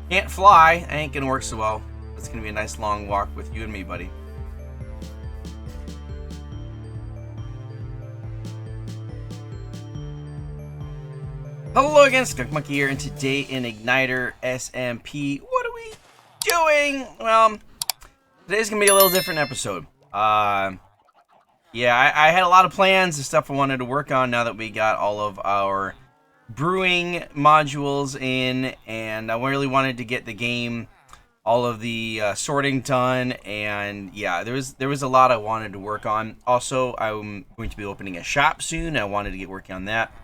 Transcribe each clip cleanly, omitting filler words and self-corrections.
Can't fly, ain't gonna work so well. It's gonna be a nice long walk with you and me, buddy. Hello again, skunkmunkee here, and today in Ignitor SMP, what are we doing? Well, today's gonna be a little different episode. Yeah, I had a lot of plans and stuff I wanted to work on now that we got all of our brewing modules in, and I really wanted to get the game, all of the sorting done, and yeah, there was a lot I wanted to work on. Also, I'm going to be opening a shop soon. I wanted to get working on that.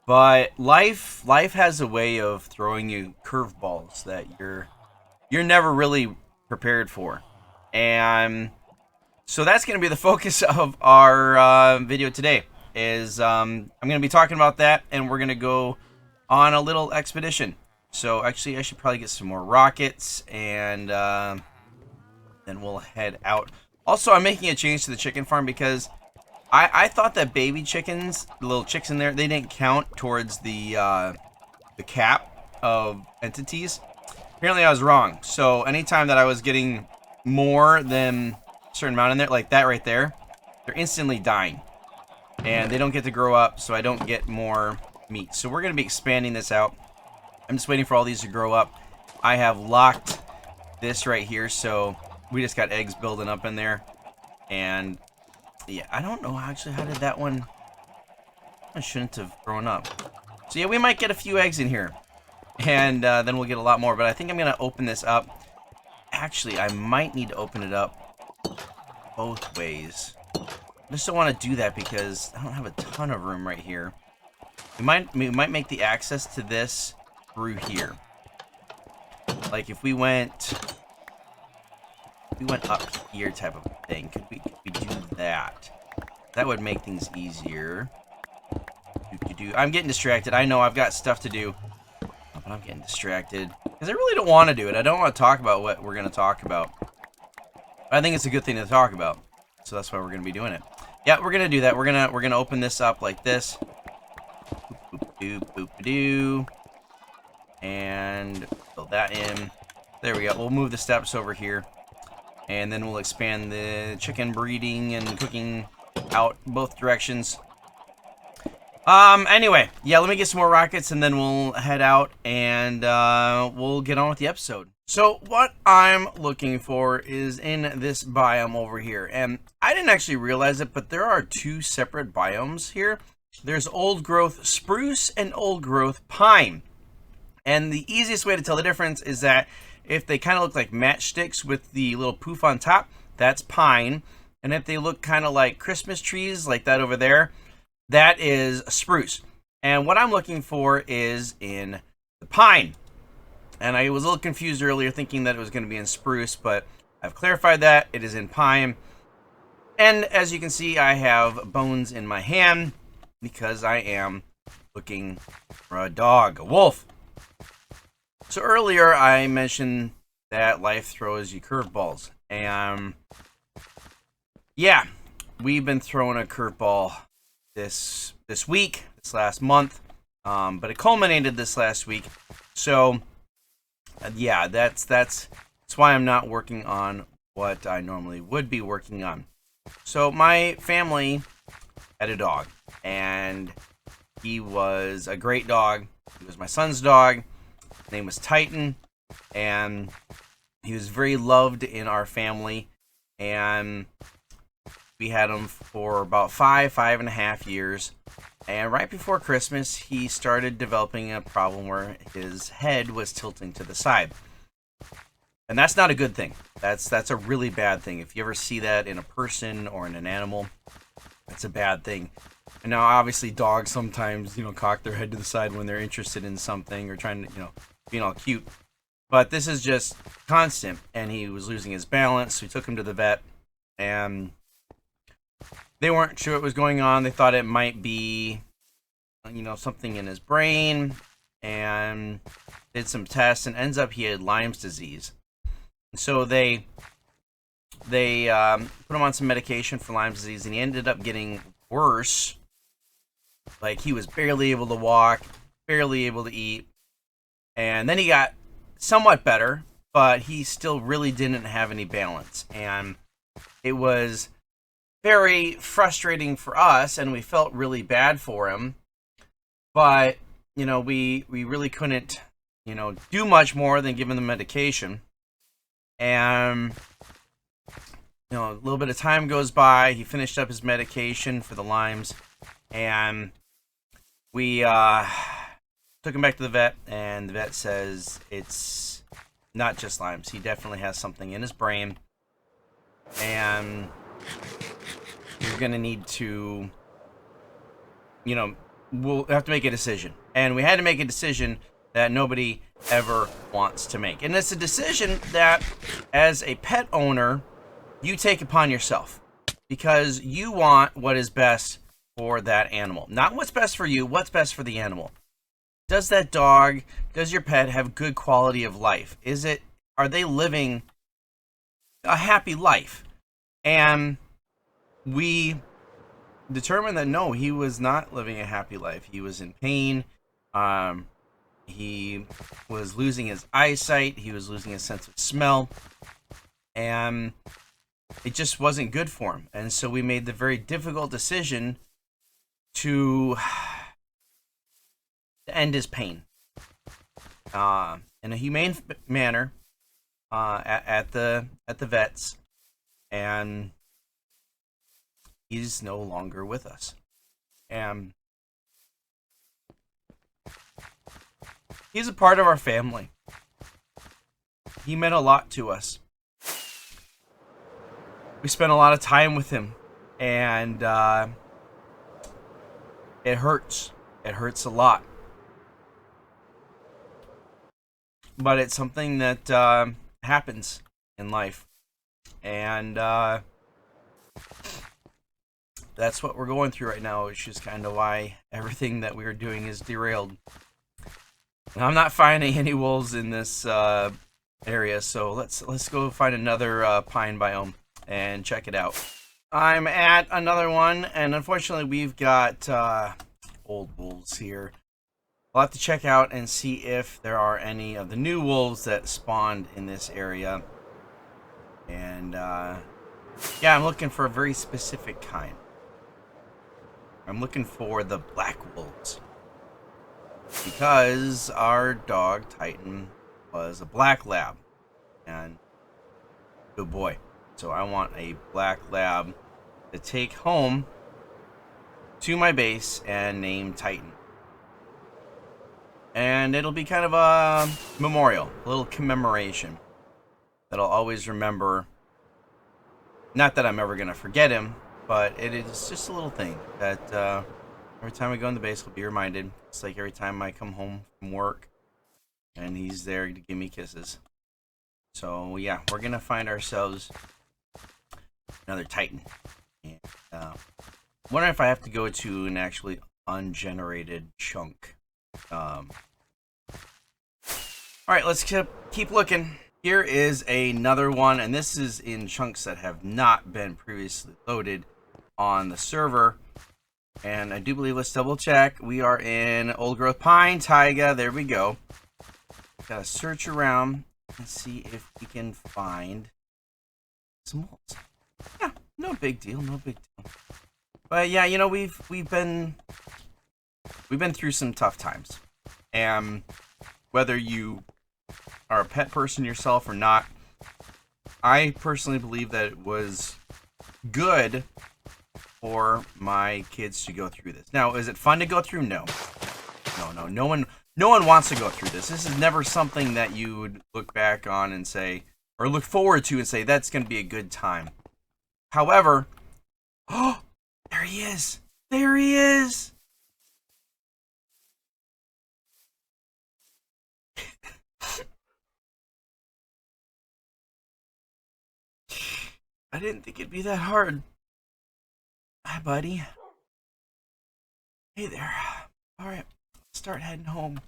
But life has a way of throwing you curveballs that you're never really prepared for, and so that's going to be the focus of our video today. Is I'm going to be talking about that, and we're going to go on a little expedition. So actually, I should probably get some more rockets, and then we'll head out. Also, I'm making a change to the chicken farm because I thought that baby chickens, the little chicks in there, they didn't count towards the cap of entities. Apparently, I was wrong. So anytime that I was getting more than a certain amount in there, like that right there, they're instantly dying. And they don't get to grow up, so I don't get more meat. So we're going to be expanding this out. I'm just waiting for all these to grow up. I have locked this right here, so we just got eggs building up in there. And yeah, I don't know actually how did that one... I shouldn't have grown up. So yeah, we might get a few eggs in here. And then we'll get a lot more. But I think I'm going to open this up. Actually, I might need to open it up both ways. I just don't want to do that because I don't have a ton of room right here. We might make the access to this through here. Like if we went up here type of thing. Could we do that? That would make things easier. I'm getting distracted. I know I've got stuff to do. But I'm getting distracted. Because I really don't want to do it. I don't want to talk about what we're going to talk about. But I think it's a good thing to talk about. So that's why we're going to be doing it. Yeah, we're going to do that. We're going to open this up like this. Boop-a-doo. And fill that in. There we go. We'll move the steps over here. And then we'll expand the chicken breeding and cooking out both directions. Anyway, yeah, let me get some more rockets and then we'll head out and we'll get on with the episode. So what I'm looking for is in this biome over here. And I didn't actually realize it, but there are two separate biomes here. There's old growth spruce and old growth pine. And the easiest way to tell the difference is that if they kind of look like matchsticks with the little poof on top, that's pine. And if they look kind of like Christmas trees like that over there, that is a spruce. And what I'm looking for is in the pine. And I was a little confused earlier thinking that it was going to be in spruce, but I've clarified that it is in pine. And as you can see, I have bones in my hand because I am looking for a dog, a wolf. So earlier I mentioned that life throws you curveballs. And yeah, we've been throwing a curveball this week, this last month. But it culminated this last week. So yeah, that's why I'm not working on what I normally would be working on. So my family had a dog, and he was a great dog. He was my son's dog. His name was Titan, and he was very loved in our family, and we had him for about five and a half years. And right before Christmas, he started developing a problem where his head was tilting to the side. And that's not a good thing. That's a really bad thing. If you ever see that in a person or in an animal, that's a bad thing. And now, obviously, dogs sometimes, cock their head to the side when they're interested in something or trying to, being all cute. But this is just constant, and he was losing his balance, so we took him to the vet, and they weren't sure what was going on. They thought it might be, something in his brain, and did some tests, and ends up he had Lyme's disease. So they put him on some medication for Lyme's disease, and he ended up getting worse. Like, he was barely able to walk, barely able to eat, And then he got somewhat better, but he still really didn't have any balance. And it was very frustrating for us, and we felt really bad for him. But, you know, we really couldn't, you know, do much more than give him the medication. And, you know, a little bit of time goes by. He finished up his medication for the Lymes, and we took him back to the vet, and the vet says it's not just Lymes. He definitely has something in his brain, and we're going to need to, you know, we'll have to make a decision. And we had to make a decision that nobody ever wants to make. And it's a decision that, as a pet owner, you take upon yourself, because you want what is best for that animal. Not what's best for you, what's best for the animal. Does that dog, does your pet have good quality of life? Are they living a happy life? And we determined that no, he was not living a happy life. He was in pain. He was losing his eyesight. He was losing his sense of smell. And it just wasn't good for him. And so we made the very difficult decision to end his pain in a humane manner at the vets, and he's no longer with us. And he's a part of our family. He meant a lot to us. We spent a lot of time with him, and it hurts. It hurts a lot. But it's something that happens in life. And that's what we're going through right now, which is kind of why everything that we are doing is derailed. And I'm not finding any wolves in this area, so let's go find another pine biome and check it out. I'm at another one, and unfortunately we've got old wolves here. We'll have to check out and see if there are any of the new wolves that spawned in this area. And yeah, I'm looking for a very specific kind. I'm looking for the black wolves, because our dog Titan was a black lab, and good boy. So I want a black lab to take home to my base and name Titan. And it'll be kind of a memorial, a little commemoration that I'll always remember. Not that I'm ever going to forget him, but it is just a little thing that every time I go in the base, I'll be reminded. It's like every time I come home from work and he's there to give me kisses. So yeah, we're going to find ourselves another Titan. And I wonder if I have to go to an actually ungenerated chunk. All right, let's keep looking. Here is another one, and this is in chunks that have not been previously loaded on the server. And I do believe, let's double check, we are in old growth pine taiga. There we go. Gotta search around and see if we can find some wolves. Yeah, no big deal, no big deal. But yeah, you know, we've been through some tough times, and whether you are a pet person yourself or not, I personally believe that it was good for my kids to go through this. Now, is it fun to go through? No. No one wants to go through this. This is never something that you would look back on and say, or look forward to and say, that's going to be a good time. However, oh, there he is. There he is. I didn't think it'd be that hard. Hi, buddy. Hey there. Alright, let's start heading home.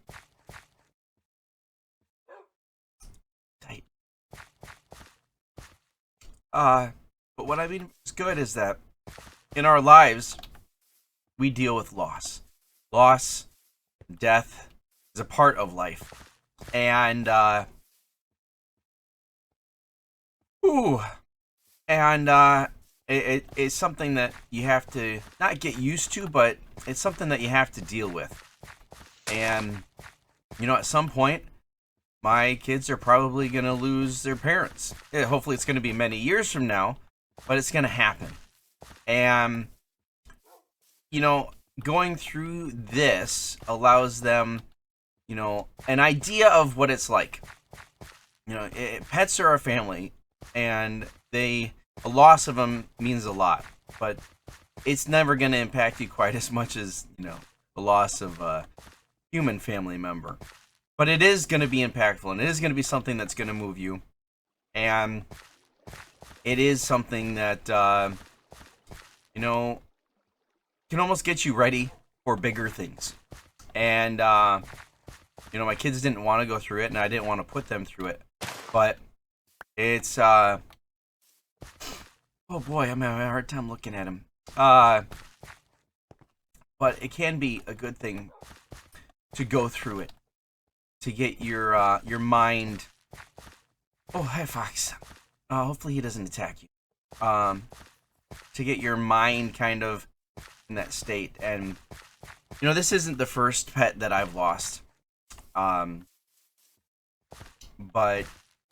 Tight. But what I mean is good is that in our lives, we deal with loss. Loss, death is a part of life. And ooh, and it's something that you have to not get used to, but it's something that you have to deal with. And you know, at some point, my kids are probably going to lose their parents. Hopefully, it's going to be many years from now, but it's going to happen. And you know, going through this allows them, you know, an idea of what it's like. You know, pets are a family, and a loss of them means a lot, but it's never going to impact you quite as much as, you know, the loss of a human family member. But it is going to be impactful, and it is going to be something that's going to move you, and it is something that, you know, can almost get you ready for bigger things. And, you know, my kids didn't want to go through it, and I didn't want to put them through it. But it's, oh boy, I'm having a hard time looking at him. But it can be a good thing to go through it, to get your mind. Oh, hi, Fox. Hopefully he doesn't attack you. To get your mind kind of in that state. And you know, this isn't the first pet that I've lost, but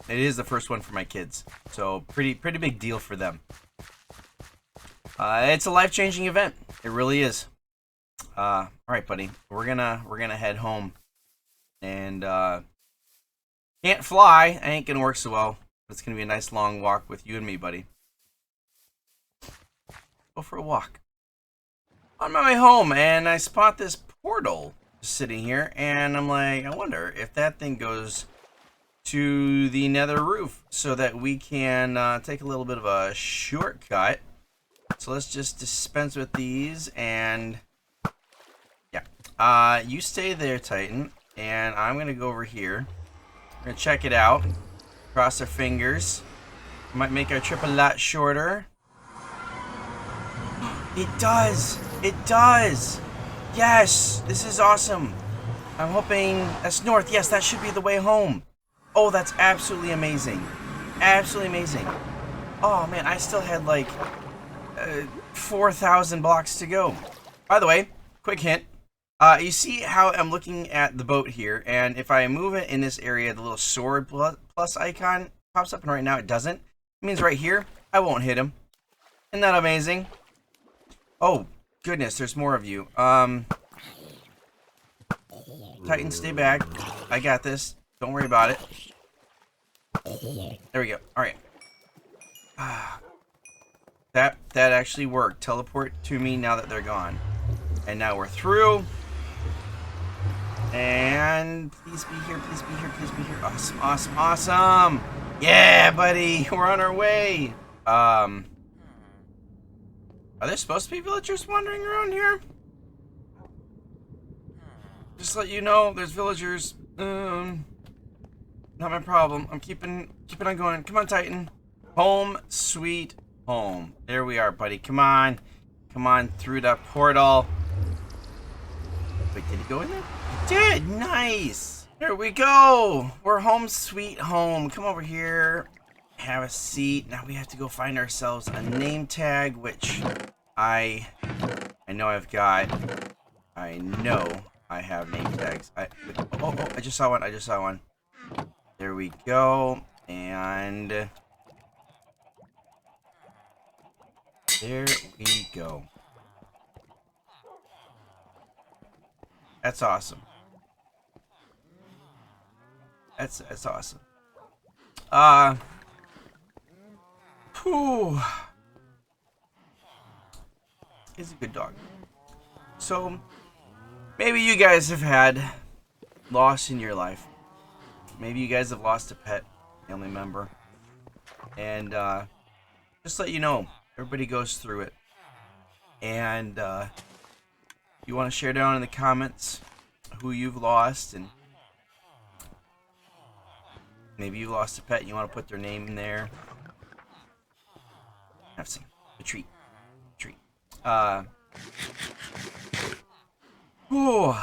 it is the first one for my kids, so pretty big deal for them. It's a life-changing event. It really is. All right, buddy, we're gonna head home, and can't fly. I ain't gonna work so well. It's gonna be a nice long walk with you and me, buddy. Go for a walk. On my way home, and I spot this portal sitting here, and I'm like, I wonder if that thing goes to the nether roof so that we can take a little bit of a shortcut. So let's just dispense with these, and yeah, you stay there, Titan, and I'm gonna go over here. We're gonna check it out. Cross our fingers. Might make our trip a lot shorter. It does! It does! Yes! This is awesome! I'm hoping that's north. Yes, that should be the way home. Oh, that's absolutely amazing. Absolutely amazing. Oh, man, I still had like 4,000 blocks to go. By the way, quick hint. You see how I'm looking at the boat here, and if I move it in this area, the little sword plus icon pops up, and right now it doesn't. It means right here, I won't hit him. Isn't that amazing? Oh, goodness, there's more of you. Titan, stay back. I got this. Don't worry about it. There we go. Alright. That actually worked. Teleport to me now that they're gone. And now we're through. And please be here, please be here, please be here. Awesome, awesome, awesome. Yeah, buddy. We're on our way. Are there supposed to be villagers wandering around here? Just to let you know, there's villagers. Not my problem. I'm keeping on going. Come on, Titan. Home, sweet home. There we are, buddy. Come on. Come on through that portal. Wait, did he go in there? He did! Nice! There we go! We're home, sweet home. Come over here. Have a seat. Now we have to go find ourselves a name tag, which I know I've got. I know I have name tags. I just saw one. I just saw one. There we go. And there we go. That's awesome. That's awesome. Whew. He's a good dog. So, maybe you guys have had loss in your life. Maybe you guys have lost a pet, family member. And, just let you know, everybody goes through it. And, you want to share down in the comments who you've lost, and maybe you lost a pet and you want to put their name in there. Have some a treat. Whew.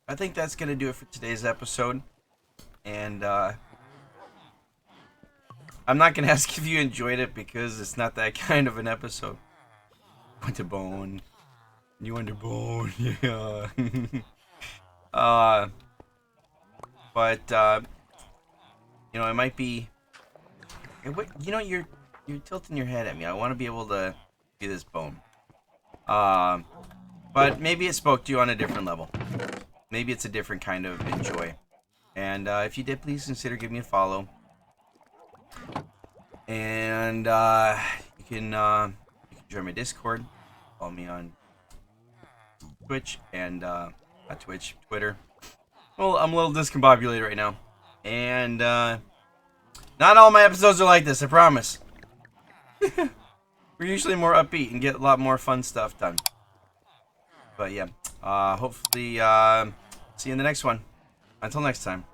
I think that's gonna do it for today's episode. And I'm not gonna ask if you enjoyed it because it's not that kind of an episode. Want to bone? You want to bone? Yeah. But you know, it might be. You know, you're tilting your head at me. I want to be able to see this bone. But maybe it spoke to you on a different level. Maybe it's a different kind of enjoy. And if you did, please consider giving me a follow. And you can join my Discord. Follow me on Twitch and not Twitch, Twitter. Well, I'm a little discombobulated right now. And not all my episodes are like this, I promise. We're usually more upbeat and get a lot more fun stuff done. But yeah, hopefully see you in the next one. Until next time.